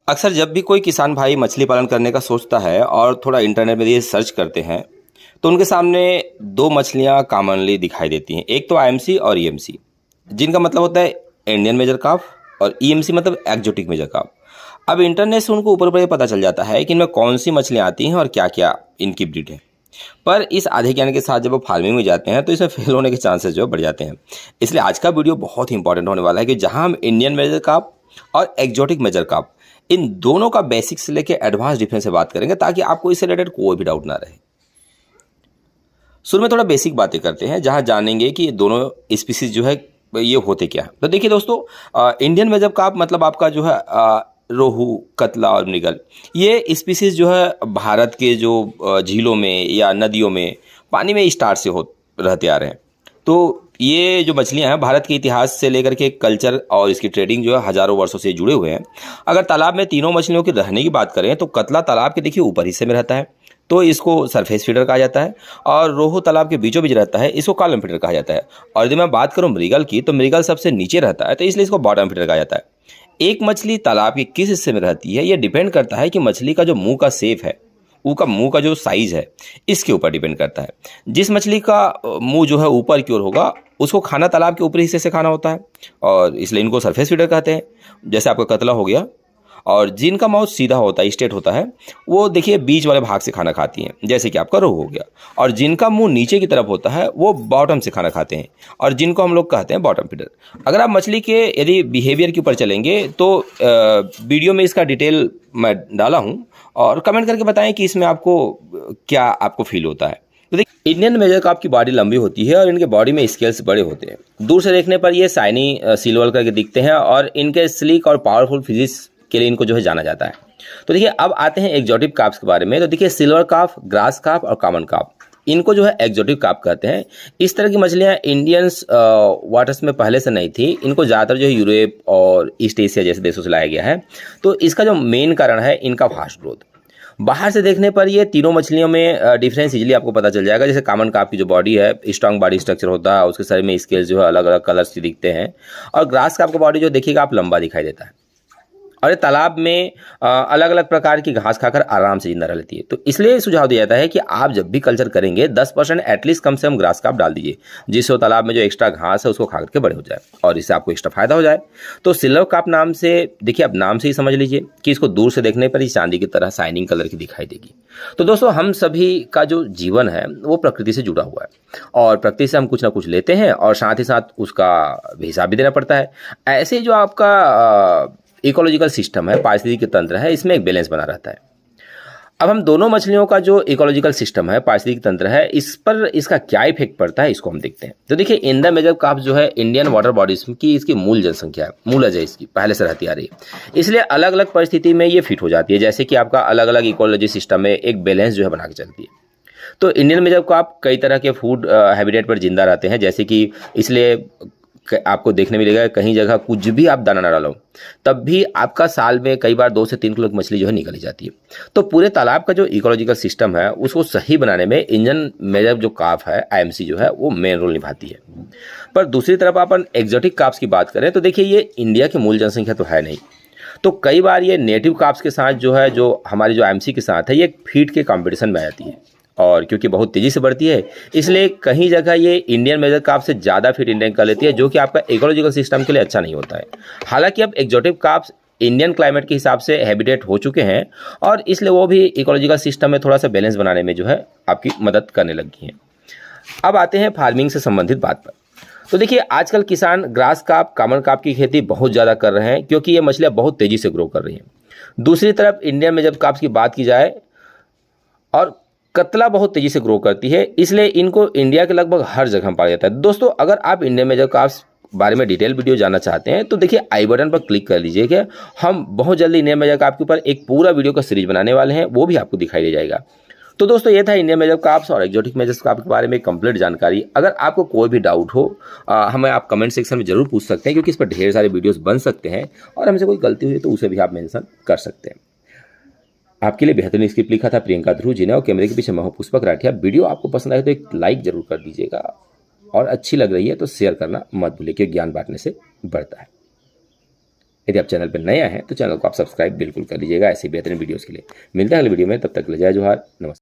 अक्सर जब भी कोई किसान भाई मछली पालन करने का सोचता है और थोड़ा इंटरनेट में ये सर्च करते हैं तो उनके सामने दो मछलियां कॉमनली दिखाई देती हैं। एक तो आईएमसी और ईएमसी, जिनका मतलब होता है इंडियन मेजर कार्प, और ईएमसी मतलब एक्जोटिक मेजर कार्प। अब इंटरनेट से उनको ऊपर ऊपर ये पता चल जाता है कि इनमें कौन सी मछलियां आती हैं और क्या क्या इनकी ब्रीड है। पर इस आधे ज्ञान के साथ जब वो फार्मिंग में जाते हैं तो इसमें फेल होने के चांसेस जो बढ़ जाते हैं। इसलिए आज का वीडियो बहुत ही इंपॉर्टेंट होने वाला है कि जहां हम इंडियन मेजर कार्प और एक्जोटिक मेजर कार्प इन दोनों का बेसिक से लेकर एडवांस डिफरेंस से बात करेंगे, ताकि आपको इससे रिलेटेड कोई भी डाउट ना रहे। शुरू में थोड़ा बेसिक बातें करते हैं, जहां जानेंगे कि ये दोनों स्पीसीज जो है ये होते क्या है। तो देखिए दोस्तों, इंडियन मेजर कार्प मतलब आपका जो है रोहू, कतला और मृगल। ये स्पीसीज जो है भारत के जो झीलों में या नदियों में पानी में स्टार्ट से हो रहते आ रहे हैं। तो ये जो मछलियां हैं भारत के इतिहास से लेकर के कल्चर और इसकी ट्रेडिंग जो है हजारों वर्षों से जुड़े हुए हैं। अगर तालाब में तीनों मछलियों के रहने की बात करें तो कतला तालाब के देखिए ऊपर हिस्से में रहता है, तो इसको सरफेस फीडर कहा जाता है। और रोहू तालाब के बीचों बीच रहता है, इसको कॉलम फीडर कहा जाता है। और यदि मैं बात करूं मृगल की, तो मृगल सबसे नीचे रहता है, तो इसलिए इसको बॉटम फीडर कहा जाता है। एक मछली तालाब के किस हिस्से में रहती है यह डिपेंड करता है कि मछली का जो मुंह का शेप है, उसका मुंह का जो साइज है, इसके ऊपर डिपेंड करता है। जिस मछली का मुंह जो है ऊपर की ओर होगा उसको खाना तालाब के ऊपरी हिस्से से खाना होता है, और इसलिए इनको सरफेस फीडर कहते हैं। जैसे आपका कतला हो गया। और जिनका माउथ सीधा होता है, स्ट्रेट होता है, वो देखिए बीच वाले भाग से खाना खाती हैं, जैसे कि आपका रोहू हो गया। और जिनका मुंह नीचे की तरफ होता है वो बॉटम से खाना खाते हैं, और जिनको हम लोग कहते हैं बॉटम फीडर। अगर आप मछली के यदि बिहेवियर के ऊपर चलेंगे तो वीडियो में इसका डिटेल मैं डाला हूँ, और कमेंट करके बताएं कि इसमें आपको क्या आपको फील होता है। तो देखिए, इंडियन मेजर कार्प की बॉडी लंबी होती है और इनके बॉडी में स्केल्स बड़े होते हैं। दूर से देखने पर ये शाइनी सिल्वर करके दिखते हैं, और इनके स्लीक और पावरफुल फिजिक्स के लिए इनको जो है जाना जाता है। तो देखिए, अब आते हैं एक्जोटिक कार्प्स के बारे में। तो देखिए, सिल्वर कार्प, ग्रास कार्प और कॉमन कार्प, इनको जो है एक्जोटिक कार्प कहते हैं। इस तरह की मछलियां इंडियंस वाटर्स में पहले से नहीं थी। इनको ज़्यादातर जो है यूरोप और ईस्ट एशिया जैसे देशों से लाया गया है। तो इसका जो मेन कारण है इनका फास्ट ग्रोथ। बाहर से देखने पर ये तीनों मछलियों में डिफरेंस इजीली आपको पता चल जाएगा। जैसे कॉमन कार्प की जो बॉडी है, स्ट्रांग बॉडी स्ट्रक्चर होता है, उसके शरीर में स्केल्स जो है अलग अलग कलर्स के दिखते हैं। और ग्रास कार्प का बॉडी जो देखिएगा आप लंबा दिखाई देता है, और ये तालाब में अलग अलग प्रकार की घास खाकर आराम से जिंदा रह लेती है। तो इसलिए सुझाव दिया जाता है कि आप जब भी कल्चर करेंगे 10% एटलीस्ट कम से कम ग्रास कार्प डाल दीजिए, जिससे वो तालाब में जो एक्स्ट्रा घास है उसको खा करके बड़े हो जाए, और इससे आपको एक्स्ट्रा फायदा हो जाए। तो सिल्वर कार्प नाम से देखिए, आप नाम से ही समझ लीजिए कि इसको दूर से देखने पर ही चांदी की तरह शाइनिंग कलर की दिखाई देगी। तो दोस्तों, हम सभी का जो जीवन है वो प्रकृति से जुड़ा हुआ है, और प्रकृति से हम कुछ ना कुछ लेते हैं, और साथ ही साथ उसका हिसाब भी देना पड़ता है। ऐसे जो आपका इकोलॉजिकल सिस्टम है, पारिस्थितिक तंत्र है, इसमें एक बैलेंस बना रहता है। अब हम दोनों मछलियों का जो इकोलॉजिकल सिस्टम है, पारिस्थितिक तंत्र है, इस पर इसका क्या इफेक्ट पड़ता है इसको हम देखते हैं। तो देखिए, इंडियन मेजर कार्प जो है इंडियन वाटर बॉडीज की इसकी मूल जनसंख्या है, मूलज है इसकी, पहले से रहती आ रही है। इसलिए अलग अलग परिस्थिति में ये फिट हो जाती है। जैसे कि आपका अलग अलग इकोलॉजी सिस्टम में एक बैलेंस जो है बना के चलती है। तो इंडियन मेजर कार्प कई तरह के फूड हैबिटेट पर जिंदा रहते हैं, जैसे कि इसलिए आपको देखने मिलेगा कहीं जगह कुछ भी आप दाना ना डालो तब भी आपका साल में कई बार 2 से 3 किलो की मछली जो है निकली जाती है। तो पूरे तालाब का जो इकोलॉजिकल सिस्टम है उसको सही बनाने में इंडियन मेजर जो कार्प है, आईएमसी जो है, वो मेन रोल निभाती है। पर दूसरी तरफ अपन एक्जोटिक कार्प्स की बात करें तो देखिए, ये इंडिया की मूल जनसंख्या तो है नहीं। तो कई बार ये नेटिव कार्प्स के साथ जो है, जो हमारी जो आईएमसी के साथ है, ये फीड के कंपटीशन में आ जाती है, और क्योंकि बहुत तेज़ी से बढ़ती है इसलिए कहीं जगह ये इंडियन मेजर कार्प से ज़्यादा फीड इंटेक कर लेती है, जो कि आपका इकोलॉजिकल सिस्टम के लिए अच्छा नहीं होता है। हालांकि अब एक्जोटिक कार्प्स इंडियन क्लाइमेट के हिसाब से हैबिटेट हो चुके हैं, और इसलिए वो भी इकोलॉजिकल सिस्टम में थोड़ा सा बैलेंस बनाने में जो है आपकी मदद करने लगी हैं। अब आते हैं फार्मिंग से संबंधित बात पर। तो देखिए, आजकल किसान ग्रास कार्प, कॉमन कार्प की खेती बहुत ज़्यादा कर रहे हैं, क्योंकि ये मछलियाँ बहुत तेज़ी से ग्रो कर रही हैं। दूसरी तरफ इंडियन मेजर कार्प की बात की जाए, और कतला बहुत तेजी से ग्रो करती है, इसलिए इनको इंडिया के लगभग हर जगह पाया जाता है। दोस्तों, अगर आप इंडियन मेजर कार्प्स बारे में डिटेल वीडियो जानना चाहते हैं तो देखिए, आई बटन पर क्लिक कर लीजिए कि हम बहुत जल्दी इंडियन मेजर कार्प के ऊपर एक पूरा वीडियो का सीरीज बनाने वाले हैं, वो भी आपको दिखाई दे जाएगा। तो दोस्तों, ये था इंडियन मेजर कार्प्स और एक्जोटिक मेजर कार्प के बारे में कंप्लीट जानकारी। अगर आपको कोई भी डाउट हो हमें आप कमेंट सेक्शन में जरूर पूछ सकते हैं, क्योंकि इस पर ढेर सारे वीडियोस बन सकते हैं, और हमसे कोई गलती हुई तो उसे भी आप मेंशन कर सकते हैं। आपके लिए बेहतरीन स्क्रिप्ट लिखा था प्रियंका ध्रुव जी ने, और कैमरे के पीछे मैं हूं पुष्पक राठिया। वीडियो आपको पसंद आए तो एक लाइक जरूर कर दीजिएगा, और अच्छी लग रही है तो शेयर करना मत भूलिए, क्योंकि ज्ञान बांटने से बढ़ता है। यदि आप चैनल पर नए हैं तो चैनल को आप सब्सक्राइब बिल्कुल कर लीजिएगा ऐसी बेहतरीन वीडियोज़ के लिए। मिलते हैं अगले वीडियो में, तब तक ले जय जोहार, नमस्कार।